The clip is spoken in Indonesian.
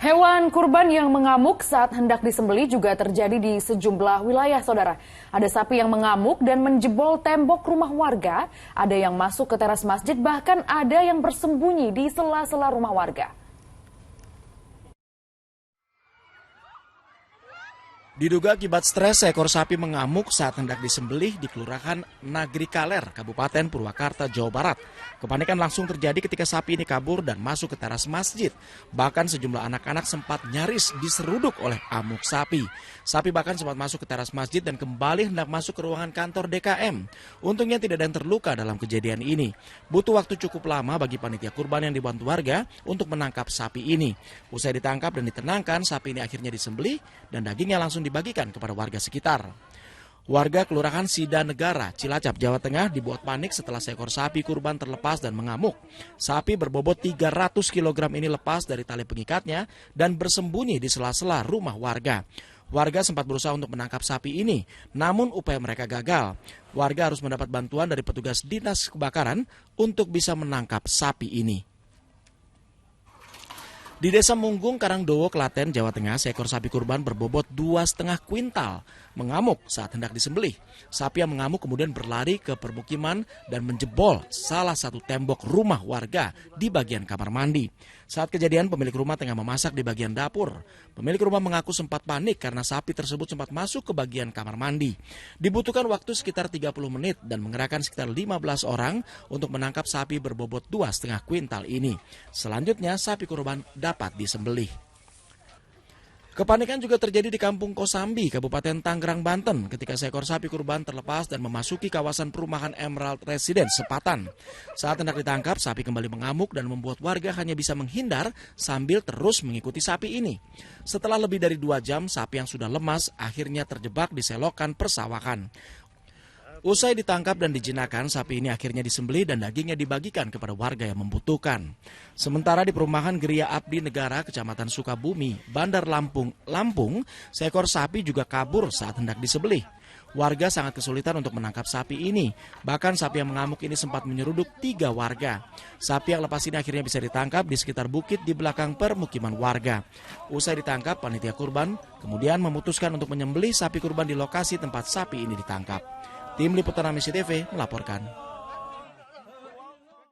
Hewan kurban yang mengamuk saat hendak disembelih juga terjadi di sejumlah wilayah, saudara. Ada sapi yang mengamuk dan menjebol tembok rumah warga, ada yang masuk ke teras masjid, bahkan ada yang bersembunyi di sela-sela rumah warga. Diduga akibat stres, seekor sapi mengamuk saat hendak disembelih di Kelurahan Nagri Kaler, Kabupaten Purwakarta, Jawa Barat. Kepanikan langsung terjadi ketika sapi ini kabur dan masuk ke teras masjid. Bahkan sejumlah anak-anak sempat nyaris diseruduk oleh amuk sapi. Sapi bahkan sempat masuk ke teras masjid dan kembali hendak masuk ke ruangan kantor DKM. Untungnya tidak ada yang terluka dalam kejadian ini. Butuh waktu cukup lama bagi panitia kurban yang dibantu warga untuk menangkap sapi ini. Usai ditangkap dan ditenangkan, sapi ini akhirnya disembelih dan dagingnya langsung dibagikan kepada warga sekitar. Warga Kelurahan Sida Negara, Cilacap, Jawa Tengah dibuat panik setelah seekor sapi kurban terlepas dan mengamuk. Sapi berbobot 300 kg ini lepas dari tali pengikatnya dan bersembunyi di sela-sela rumah warga. Warga sempat berusaha untuk menangkap sapi ini, namun upaya mereka gagal. Warga harus mendapat bantuan dari petugas dinas kebakaran untuk bisa menangkap sapi ini. Di Desa Munggung, Karangdowo, Klaten, Jawa Tengah, seekor sapi kurban berbobot 2,5 kuintal mengamuk saat hendak disembelih. Sapi yang mengamuk kemudian berlari ke permukiman dan menjebol salah satu tembok rumah warga di bagian kamar mandi. Saat kejadian, pemilik rumah tengah memasak di bagian dapur. Pemilik rumah mengaku sempat panik karena sapi tersebut sempat masuk ke bagian kamar mandi. Dibutuhkan waktu sekitar 30 menit dan mengerahkan sekitar 15 orang untuk menangkap sapi berbobot 2,5 kuintal ini. Selanjutnya, sapi kurban dapat disembelih. Kepanikan juga terjadi di Kampung Kosambi, Kabupaten Tangerang, Banten, ketika seekor sapi kurban terlepas dan memasuki kawasan perumahan Emerald Residence, Sepatan. Saat hendak ditangkap, sapi kembali mengamuk dan membuat warga hanya bisa menghindar sambil terus mengikuti sapi ini. Setelah lebih dari 2 jam, sapi yang sudah lemas akhirnya terjebak di selokan persawahan. Usai ditangkap dan dijinakkan, sapi ini akhirnya disembelih dan dagingnya dibagikan kepada warga yang membutuhkan. Sementara di perumahan Geria Abdi Negara, Kecamatan Sukabumi, Bandar Lampung, seekor sapi juga kabur saat hendak disembelih. Warga sangat kesulitan untuk menangkap sapi ini. Bahkan sapi yang mengamuk ini sempat menyeruduk 3 warga. Sapi yang lepas ini akhirnya bisa ditangkap di sekitar bukit di belakang permukiman warga. Usai ditangkap, panitia kurban kemudian memutuskan untuk menyembelih sapi kurban di lokasi tempat sapi ini ditangkap. Tim Liputan Amisi TV melaporkan.